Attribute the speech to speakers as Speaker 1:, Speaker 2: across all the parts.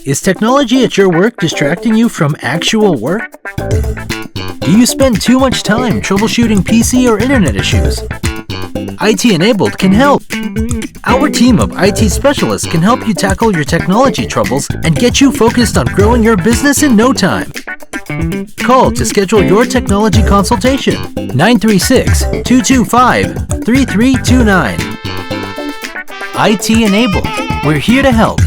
Speaker 1: Is technology at your work distracting you from actual work? Do you spend too much time troubleshooting PC or internet issues? IT Enabled can help. Our team of IT specialists can help you tackle your technology troubles and get you focused on growing your business in no time. Call to schedule your technology consultation. 936-225-3329. IT Enabled. We're here to help.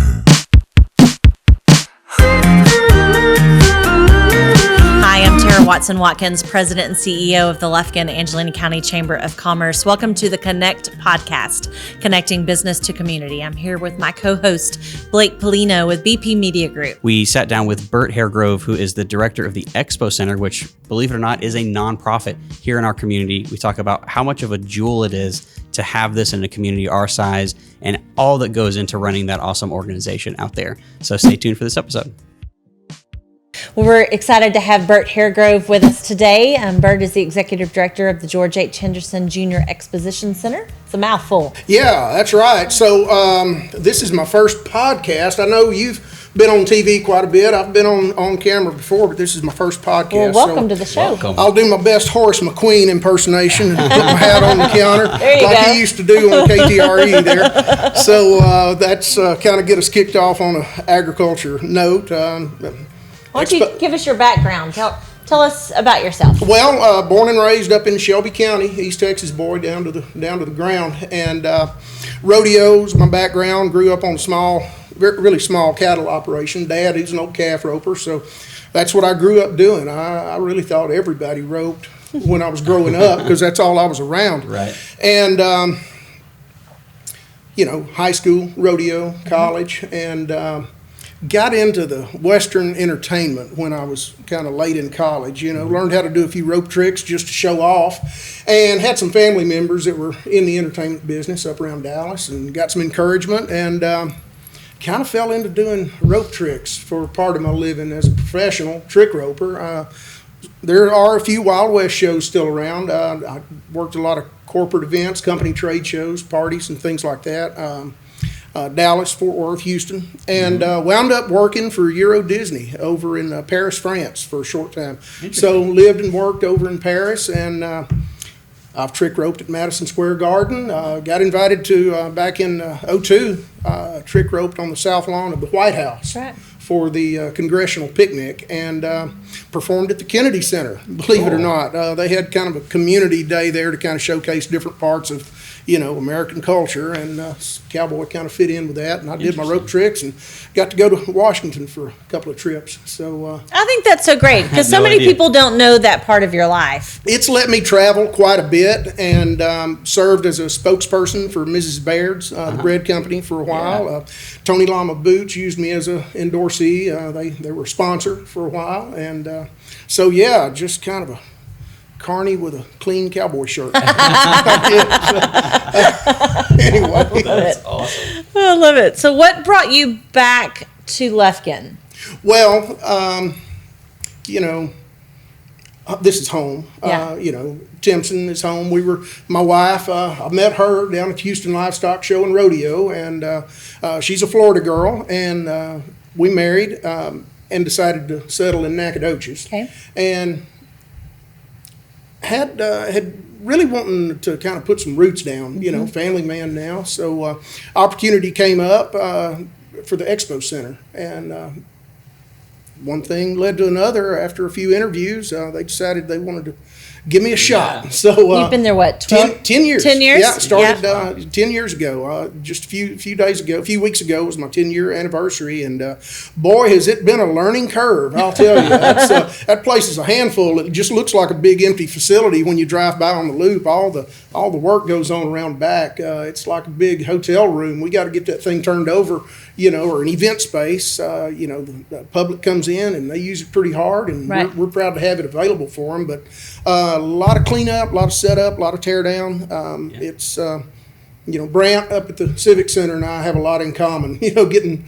Speaker 2: Watson-Watkins, President and CEO of the Lufkin Angelina County Chamber of Commerce. Welcome to the Connect podcast, connecting business to community. I'm here with my co-host, Blake Pollino with BP Media Group.
Speaker 3: We sat down with Burt Hairgrove, who is the director of the Expo Center, which, believe it or not, is a nonprofit here in our community. We talk about how much of a jewel it is to have this in a community our size and all that goes into running that awesome organization out there. So stay tuned for this episode.
Speaker 2: Well, we're excited to have Burt Hairgrove with us today. Burt is the executive director of the George H. Henderson Jr. Exposition Center. It's a mouthful.
Speaker 4: Yeah, that's right. So this is my first podcast. I know you've been on TV quite a bit. I've been on camera before, but this is my first podcast.
Speaker 2: Well, welcome to the show.
Speaker 3: Welcome.
Speaker 4: I'll do my best Horace McQueen impersonation and put my hat on the counter
Speaker 2: There you
Speaker 4: like
Speaker 2: go.
Speaker 4: he used to do on KTRE there. So that's kind of get us kicked off on an agriculture note.
Speaker 2: Why don't you give us your background? Tell us about yourself.
Speaker 4: Well, born and raised up in Shelby County, East Texas boy, down to the ground, and rodeos. My background. Grew up on a small, really small cattle operation. Dad, he's an old calf roper, so that's what I grew up doing. I really thought everybody roped when I was growing up because that's all I was around.
Speaker 3: Right.
Speaker 4: And high school, rodeo, college, and got into the Western entertainment when I was kind of late in college, learned how to do a few rope tricks just to show off, and had some family members that were in the entertainment business up around Dallas and got some encouragement and kind of fell into doing rope tricks for part of my living as a professional trick roper. There are a few Wild West shows still around. I worked a lot of corporate events, company trade shows, parties, and things like that. Dallas, Fort Worth, Houston, and wound up working for Euro Disney over in Paris, France for a short time. So lived and worked over in Paris, and I've trick roped at Madison Square Garden. Got invited to, back in '02, trick roped on the south lawn of the White House.
Speaker 2: Right.
Speaker 4: For the congressional picnic, and performed at the Kennedy Center, believe it or not. They had kind of a community day there to kind of showcase different parts of American culture, and cowboy kind of fit in with that, and I did my rope tricks and got to go to Washington for a couple of trips. So
Speaker 2: I think that's so great because so many people don't know that part of your life.
Speaker 4: It's let me travel quite a bit, and served as a spokesperson for Mrs. Baird's, the bread company, for a while.
Speaker 3: Yeah.
Speaker 4: Tony Lama Boots used me as an endorsee. They were a sponsor for a while, and so yeah, just kind of a carny with a clean cowboy shirt. Anyway,
Speaker 3: That's awesome.
Speaker 2: I love it. So what brought you back to Lufkin?
Speaker 4: well, this is home.
Speaker 2: Yeah.
Speaker 4: Timpson is home. My wife, I met her down at Houston Livestock Show and Rodeo, and she's a Florida girl, and we married and decided to settle in Nacogdoches.
Speaker 2: Okay.
Speaker 4: And had really wanting to kind of put some roots down, family man now. So opportunity came up for the Expo Center, and one thing led to another. After a few interviews, they decided they wanted to give me a shot.
Speaker 3: Yeah.
Speaker 4: So
Speaker 2: You've been there, what, 12?
Speaker 4: 10 years.
Speaker 2: 10 years?
Speaker 4: Yeah, started 10 years ago. Just a few weeks ago was my 10-year anniversary, and boy, has it been a learning curve, I'll tell you. That place is a handful. It just looks like a big empty facility when you drive by on the loop. All the work goes on around back. It's like a big hotel room. We got to get that thing turned over, or an event space. The public comes in and they use it pretty hard, and
Speaker 2: Right.
Speaker 4: we're proud to have it available for them. But a lot of cleanup, a lot of setup, a lot of tear down. It's Brant up at the Civic Center and I have a lot in common. Getting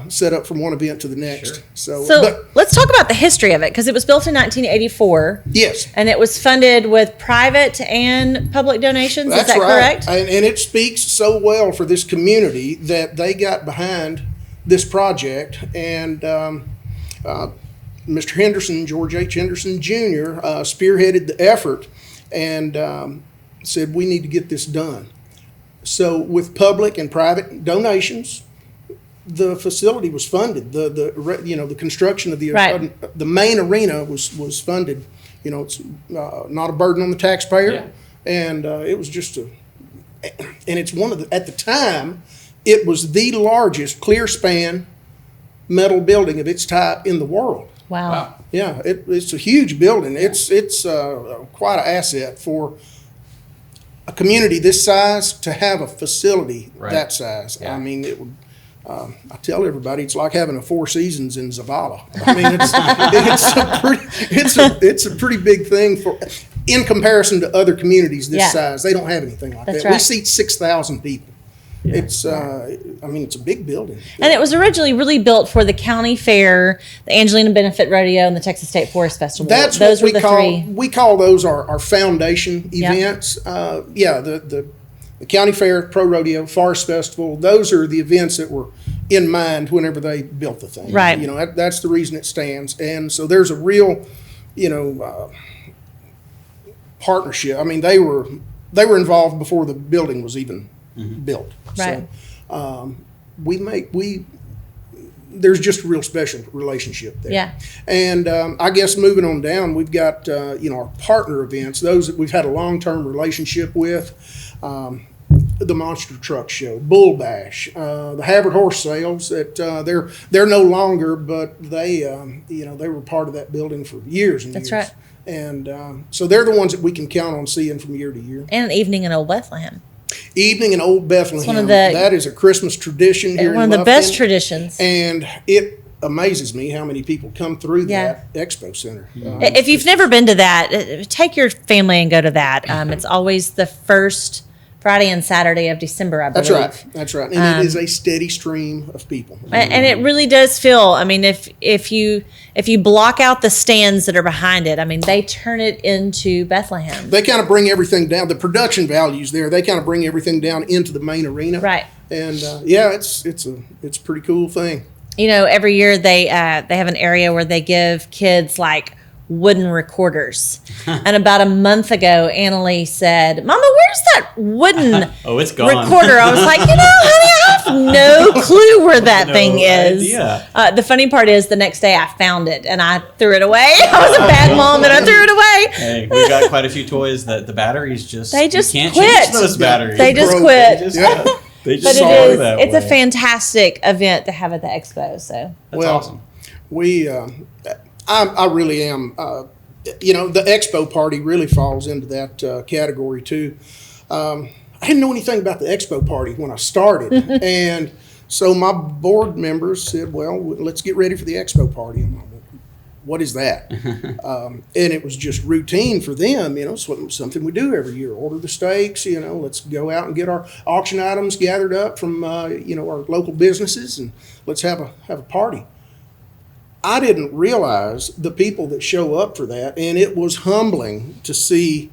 Speaker 4: set up from one event to the next.
Speaker 3: Sure.
Speaker 2: So let's talk about the history of it, because it was built in 1984.
Speaker 4: Yes.
Speaker 2: And it was funded with private and public donations.
Speaker 4: That's
Speaker 2: Is that
Speaker 4: right.
Speaker 2: correct?
Speaker 4: And it speaks so well for this community that they got behind this project, and Mr. Henderson, George H. Henderson Jr., spearheaded the effort and said, we need to get this done. So with public and private donations, the facility was funded. The construction of the main arena was funded. It's not a burden on the taxpayer, and it was just and it's at the time, it was the largest clear span metal building of its type in the world.
Speaker 2: Wow.
Speaker 4: Yeah, it's a huge building. It's quite an asset for a community this size to have a facility that size.
Speaker 3: Yeah.
Speaker 4: I mean, it would. I tell everybody it's like having a Four Seasons in Zavala. I mean, it's a pretty big thing in comparison to other communities this size. They don't have anything like that.
Speaker 2: Right.
Speaker 4: We seat 6,000 people. Yeah. It's a big building.
Speaker 2: And it was originally really built for the county fair, the Angelina Benefit Rodeo, and the Texas State Forest Festival.
Speaker 4: Those were the three. We call those our foundation events. The county fair, pro rodeo, forest festival, those are the events that were in mind whenever they built the thing.
Speaker 2: Right.
Speaker 4: That's the reason it stands. And so there's a real, partnership. I mean, they were involved before the building was even built.
Speaker 2: Right.
Speaker 4: So there's just a real special relationship there.
Speaker 2: Yeah.
Speaker 4: And I guess moving on down, we've got our partner events, those that we've had a long-term relationship with. The Monster Truck Show, Bull Bash, the Havard Horse Sales. That they're no longer, but they were part of that building for years and years.
Speaker 2: That's right.
Speaker 4: And so they're the ones that we can count on seeing from year to year.
Speaker 2: And an evening in Old Bethlehem.
Speaker 4: Evening in Old Bethlehem.
Speaker 2: That
Speaker 4: is a Christmas tradition here.
Speaker 2: One of the best traditions.
Speaker 4: And it amazes me how many people come through that Expo Center.
Speaker 2: If you've never been to that, take your family and go to that. It's always the first Friday and Saturday of December, I believe.
Speaker 4: That's right. And it is a steady stream of people.
Speaker 2: And it really does feel, I mean, if you block out the stands that are behind it, I mean, they turn it into Bethlehem.
Speaker 4: They kind of bring everything down. The production values there, they kind of bring everything down into the main arena.
Speaker 2: Right.
Speaker 4: And it's a pretty cool thing.
Speaker 2: Every year they have an area where they give kids like wooden recorders. And about a month ago, Annalie said, "Mama, where's that wooden
Speaker 3: it's gone.
Speaker 2: recorder?" I was like, honey, I have no clue where that thing is. The funny part is the next day I found it and I threw it away. I was a bad mom and I threw it away.
Speaker 3: Hey, we got quite a few toys that the batteries just
Speaker 2: you
Speaker 3: can't
Speaker 2: quit.
Speaker 3: change those batteries.
Speaker 2: They just quit.
Speaker 3: But
Speaker 2: it's a fantastic event to have at the expo. So
Speaker 3: that's awesome.
Speaker 4: I really am. The expo party really falls into that category too. I didn't know anything about the expo party when I started, and so my board members said, "Well, let's get ready for the expo party." I'm like, "What is that?" And it was just routine for them. Something we do every year. Order the steaks. Let's go out and get our auction items gathered up from our local businesses, and let's have a party. I didn't realize the people that show up for that, and it was humbling to see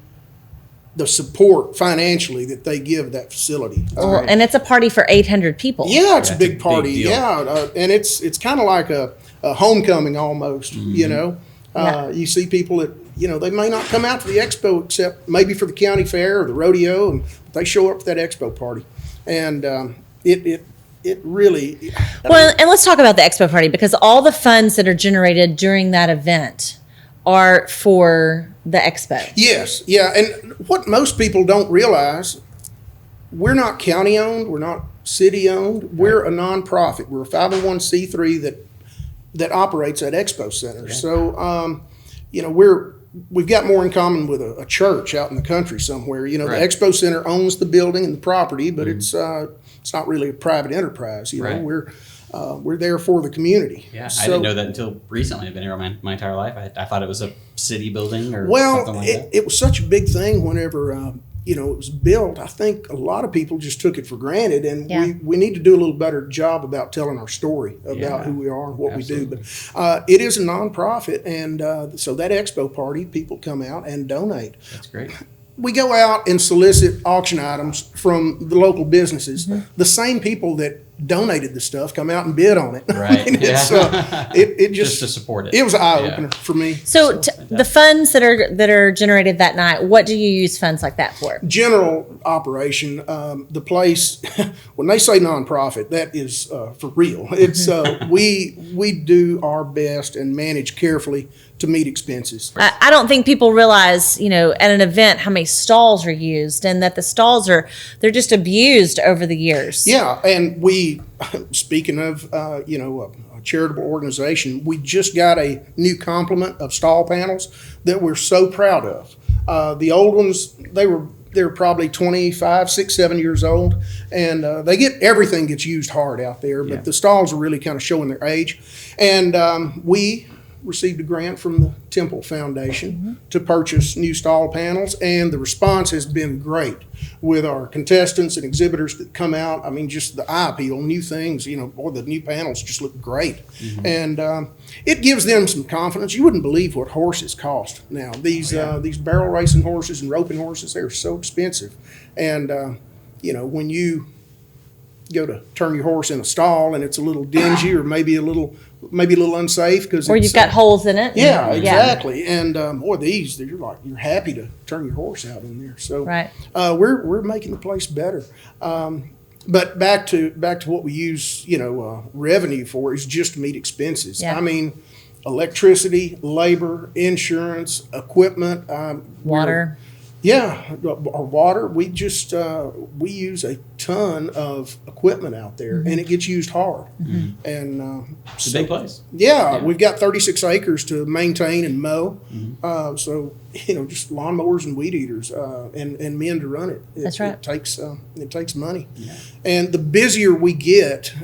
Speaker 4: the support financially that they give that facility.
Speaker 2: And it's a party for 800 people.
Speaker 4: Yeah, it's a big party. And it's kind of like a homecoming almost. You see people that they may not come out to the expo except maybe for the county fair or the rodeo, and they show up for that expo party, and it really.
Speaker 2: And let's talk about the expo party, because all the funds that are generated during that event are for the expo.
Speaker 4: Yes, yeah, and what most people don't realize, we're not county owned, we're not city owned, we're a nonprofit. We're a 501c3 that operates at Expo Center. Okay. So, we've got more in common with a church out in the country somewhere. The Expo Center owns the building and the property, but it's not really a private enterprise. We're there for the community.
Speaker 3: Yeah, I didn't know that until recently. I've been here my entire life. I thought it was a city building or something like that.
Speaker 4: It was such a big thing whenever it was built. I think a lot of people just took it for granted, and we need to do a little better job about telling our story about who we are and what we do. But it is a nonprofit, and so that expo party, people come out and donate.
Speaker 3: That's great.
Speaker 4: We go out and solicit auction items from the local businesses, the same people that donated the stuff come out and bid on it.
Speaker 3: Right.
Speaker 4: It just
Speaker 3: to support it.
Speaker 4: It was an eye opener for me.
Speaker 2: So the funds that are generated that night, what do you use funds like that for?
Speaker 4: General operation, the place, when they say nonprofit, that is for real. It's we do our best and manage carefully to meet expenses.
Speaker 2: I don't think people realize, at an event how many stalls are used, and that the stalls they're just abused over the years.
Speaker 4: Yeah, and we, speaking of, a charitable organization, we just got a new complement of stall panels that we're so proud of. The old ones, they were probably 25, 6, 7 years old, and everything gets used hard out there, but the stalls are really kind of showing their age. And we received a grant from the Temple Foundation to purchase new stall panels, and the response has been great with our contestants and exhibitors that come out. I mean, just the eye appeal, new things, the new panels just look great. And it gives them some confidence. You wouldn't believe what horses cost now. These barrel racing horses and roping horses, they're so expensive. And, when you go to turn your horse in a stall and it's a little dingy or maybe a little unsafe because
Speaker 2: or you've got holes in it.
Speaker 4: Yeah, exactly. And these you're happy to turn your horse out in there. So
Speaker 2: right.
Speaker 4: We're making the place better. But back to what we use revenue for is just to meet expenses.
Speaker 2: Yeah.
Speaker 4: I mean, electricity, labor, insurance, equipment,
Speaker 2: water.
Speaker 4: Our water, we just we use a ton of equipment out there, and it gets used hard. And
Speaker 3: it's a big place.
Speaker 4: Yeah, we've got 36 acres to maintain and mow. So just lawnmowers and weed eaters, and men to run it.
Speaker 2: That's right.
Speaker 4: It takes money, and the busier we get,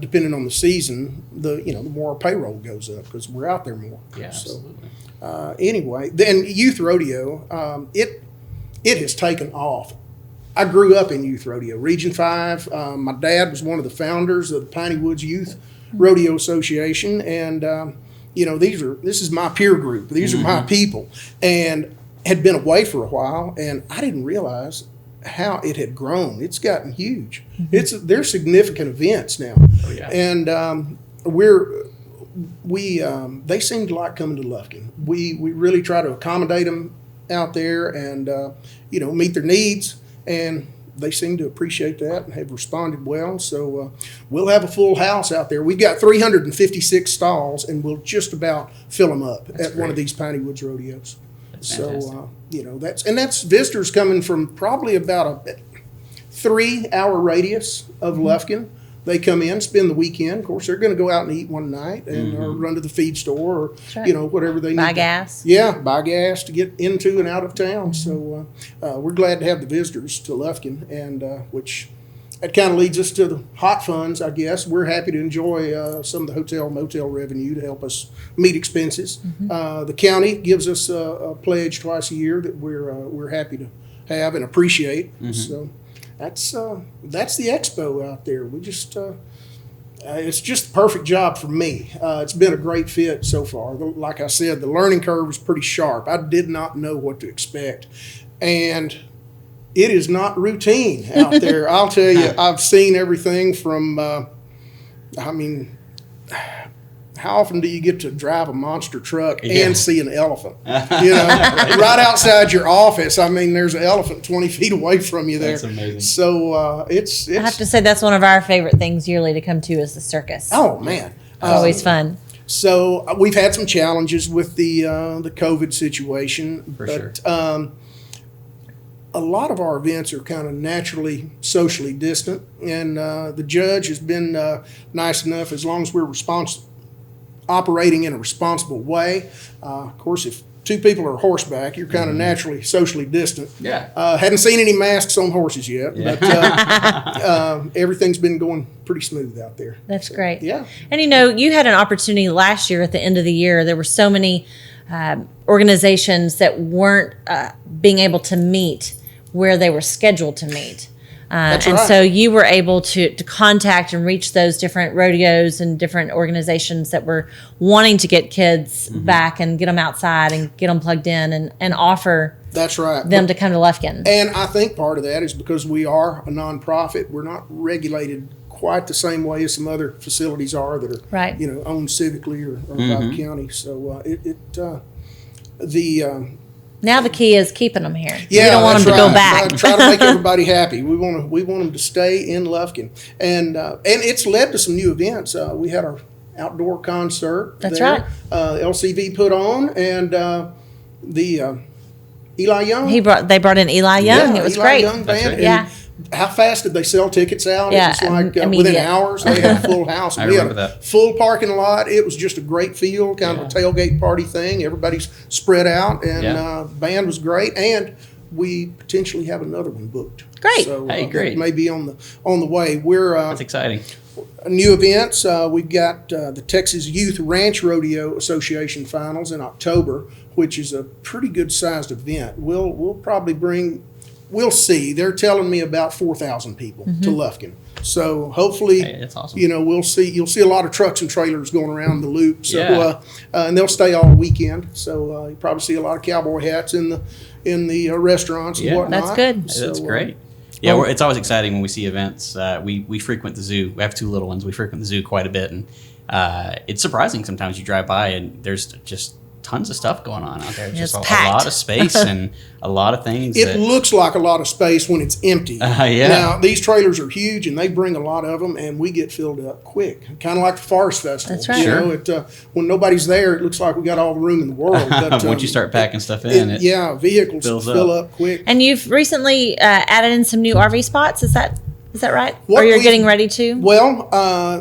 Speaker 4: depending on the season, the more our payroll goes up because we're out there more.
Speaker 3: Yeah, absolutely.
Speaker 4: Anyway, then youth rodeo, it has taken off. I grew up in youth rodeo, Region 5. My dad was one of the founders of the Piney Woods Youth Rodeo Association, and this is my peer group. These are my people, and had been away for a while, and I didn't realize how it had grown. It's gotten huge. They're significant events now, and they seem to like coming to Lufkin. We really try to accommodate them out there and meet their needs, and they seem to appreciate that and have responded well. So we'll have a full house out there. We've got 356 stalls, and we'll just about fill them up at one of these Piney Woods rodeos. So that's visitors coming from probably about a 3-hour radius of Lufkin. They come in, spend the weekend. Of course, they're going to go out and eat one night and or run to the feed store or, whatever they need.
Speaker 2: Buy gas.
Speaker 4: Yeah, buy gas to get into and out of town. So we're glad to have the visitors to Lufkin, and which that kind of leads us to the hot funds, I guess. We're happy to enjoy some of the hotel motel revenue to help us meet expenses. The county gives us a pledge twice a year that we're happy to have and appreciate. So that's the expo out there. We just it's just the perfect job for me. It's been a great fit so far. Like I said, the learning curve was pretty sharp. I did not know what to expect, and it is not routine out there. I'll tell you, I've seen everything from. How often do you get to drive a monster truck and see an elephant? Right outside your office. I mean, there's an elephant 20 feet away from you there.
Speaker 3: That's amazing.
Speaker 4: So it's.
Speaker 2: I have to say that's one of our favorite things yearly to come to is the circus.
Speaker 4: Oh man,
Speaker 2: always fun.
Speaker 4: So we've had some challenges with the COVID situation,
Speaker 3: Sure.
Speaker 4: A lot of our events are kind of naturally socially distant, and the judge has been nice enough as long as we're operating in a responsible way. Of course, if two people are horseback, you're kind of naturally socially distant.
Speaker 3: Yeah.
Speaker 4: Hadn't seen any masks on horses yet, but everything's been going pretty smooth out there.
Speaker 2: That's great.
Speaker 4: Yeah.
Speaker 2: And you had an opportunity last year at the end of the year. There were so many organizations that weren't being able to meet where they were scheduled to meet.
Speaker 4: That's
Speaker 2: and
Speaker 4: right.
Speaker 2: so you were able to contact and reach those different rodeos and different organizations that were wanting to get kids back and get them outside and get them plugged in and offer
Speaker 4: That's right.
Speaker 2: them to come to Lufkin.
Speaker 4: And I think part of that is because we are a nonprofit. We're not regulated quite the same way as some other facilities are that are,
Speaker 2: Right.
Speaker 4: owned civically or by the county. So
Speaker 2: Now the key is keeping them here.
Speaker 4: yeah,
Speaker 2: You don't want them to
Speaker 4: that's
Speaker 2: go
Speaker 4: right.
Speaker 2: back.
Speaker 4: Try to make everybody happy. We want them to stay in Lufkin, and it's led to some new events. We had our outdoor concert.
Speaker 2: That's
Speaker 4: there.
Speaker 2: right.
Speaker 4: LCV put on, and the Eli Young.
Speaker 2: They brought in Eli Young.
Speaker 4: Yeah,
Speaker 2: It was
Speaker 4: Eli
Speaker 2: great.
Speaker 4: Young band. And
Speaker 2: Yeah.
Speaker 4: how fast did they sell tickets out?
Speaker 2: Yeah,
Speaker 4: It was like within
Speaker 2: immediate.
Speaker 4: hours they had a full house.
Speaker 3: I
Speaker 4: We had
Speaker 3: remember
Speaker 4: a
Speaker 3: that.
Speaker 4: full parking lot. It was just a great feel, kind of a tailgate party thing. Everybody's spread out, and band was great. And we potentially have another one booked.
Speaker 2: Great.
Speaker 4: So,
Speaker 3: Hey, great.
Speaker 4: It may be on the way. We're
Speaker 3: That's exciting.
Speaker 4: new events. We've got the Texas Youth Ranch Rodeo Association Finals in October, which is a pretty good sized event. We'll probably bring. We'll see. They're telling me about 4,000 people to Lufkin. So hopefully,
Speaker 3: Hey, that's awesome.
Speaker 4: we'll see. You'll see a lot of trucks and trailers going around the loop. So,
Speaker 3: Yeah.
Speaker 4: and they'll stay all weekend. So you'll probably see a lot of cowboy hats in the restaurants and
Speaker 3: Yeah.
Speaker 4: whatnot.
Speaker 2: That's good.
Speaker 3: Hey, that's
Speaker 4: So,
Speaker 3: great. Yeah, it's always exciting when we see events. We frequent the zoo. We have 2 little ones. We frequent the zoo quite a bit, and it's surprising sometimes you drive by and there's just tons of stuff going on out there.
Speaker 2: It's
Speaker 3: Just a
Speaker 2: packed.
Speaker 3: lot of space and a lot of things.
Speaker 4: It looks like a lot of space when it's empty.
Speaker 3: Yeah.
Speaker 4: Now, these trailers are huge, and they bring a lot of them, and we get filled up quick. Kind of like the Forest Festival.
Speaker 2: That's right.
Speaker 3: Sure.
Speaker 4: When nobody's there, it looks like we got all the room in the world. But,
Speaker 3: Once you start packing stuff in,
Speaker 4: vehicles
Speaker 3: fills
Speaker 4: fill
Speaker 3: up.
Speaker 4: up quick.
Speaker 2: And you've recently added in some new RV spots. Is that right?
Speaker 4: What
Speaker 2: or you're
Speaker 4: we've-
Speaker 2: getting ready to?
Speaker 4: Well,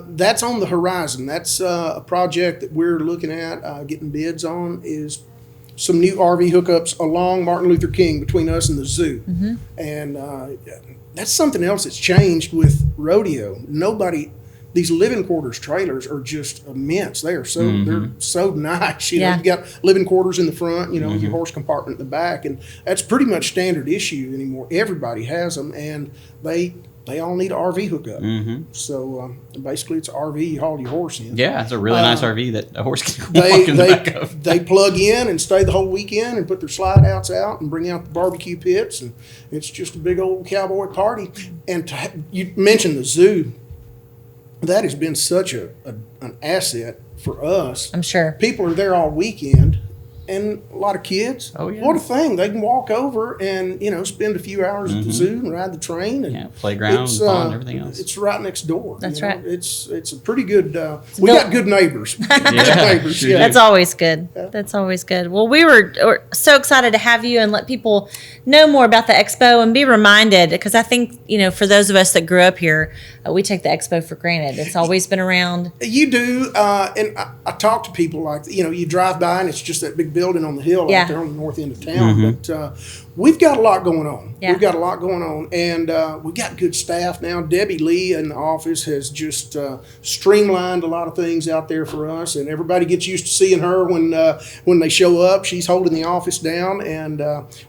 Speaker 4: that's on the horizon. That's a project that we're looking at getting bids on is some new RV hookups along Martin Luther King between us and the zoo. And that's something else that's changed with rodeo. These living quarters trailers are just immense. They're so nice.
Speaker 2: Yeah.
Speaker 4: You got living quarters in the front, with your horse compartment in the back, and that's pretty much standard issue anymore. Everybody has them, and they all need an RV hookup. So basically, it's an RV you haul your horse in.
Speaker 3: Yeah, it's a really nice RV that a horse can
Speaker 4: They
Speaker 3: walk in the back of.
Speaker 4: they plug in and stay the whole weekend and put their slide outs out and bring out the barbecue pits, and it's just a big old cowboy party. And you mentioned the zoo. That has been such an asset for us.
Speaker 2: I'm sure.
Speaker 4: People are there all weekend, and a lot of kids.
Speaker 3: Oh, yeah.
Speaker 4: What a thing! They can walk over and spend a few hours at the zoo and ride the train. And
Speaker 3: Yeah, playground, pond, everything else.
Speaker 4: It's right next door.
Speaker 2: That's right.
Speaker 4: It's a pretty good. We got good neighbors. Good neighbors.
Speaker 3: sure
Speaker 4: Yeah.
Speaker 3: do.
Speaker 2: That's always good. That's always good. Well, we're so excited to have you and let people know more about the expo and be reminded, because I think, for those of us that grew up here, we take the expo for granted. It's always been around.
Speaker 4: You do, and I talk to people like, you drive by and it's just that big building on the hill
Speaker 2: Yeah.
Speaker 4: out there on the north end of town. But we've got a lot going on.
Speaker 2: Yeah.
Speaker 4: We've got a lot going on, and we got good staff now. Debbie Lee in the office has just streamlined a lot of things out there for us, and everybody gets used to seeing her when they show up. She's holding the office down, and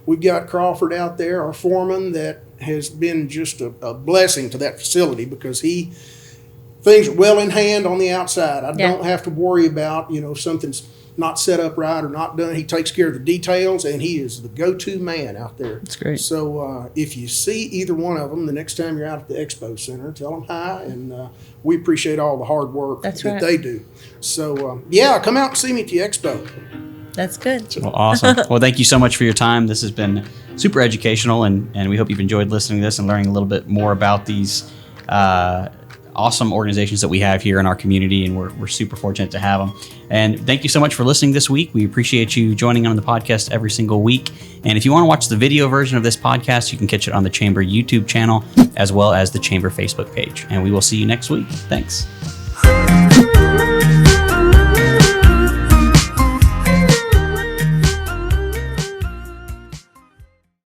Speaker 4: we've got Crawford out there, our foreman, that has been just a blessing to that facility, because things are well in hand on the outside. I don't have to worry about, something's not set up right or not done. He takes care of the details, and he is the go-to man out there.
Speaker 3: That's great.
Speaker 4: So if you see either one of them the next time you're out at the Expo Center, tell them hi, and we appreciate all the hard work
Speaker 2: That's
Speaker 4: that
Speaker 2: right.
Speaker 4: they do. So come out and see me at the Expo.
Speaker 2: That's good.
Speaker 3: Well, awesome. Well, thank you so much for your time. This has been super educational, and we hope you've enjoyed listening to this and learning a little bit more about these awesome organizations that we have here in our community, and we're super fortunate to have them. And thank you so much for listening this week. We appreciate you joining on the podcast every single week. And if you want to watch the video version of this podcast, you can catch it on the Chamber YouTube channel as well as the Chamber Facebook page. And we will see you next week. Thanks.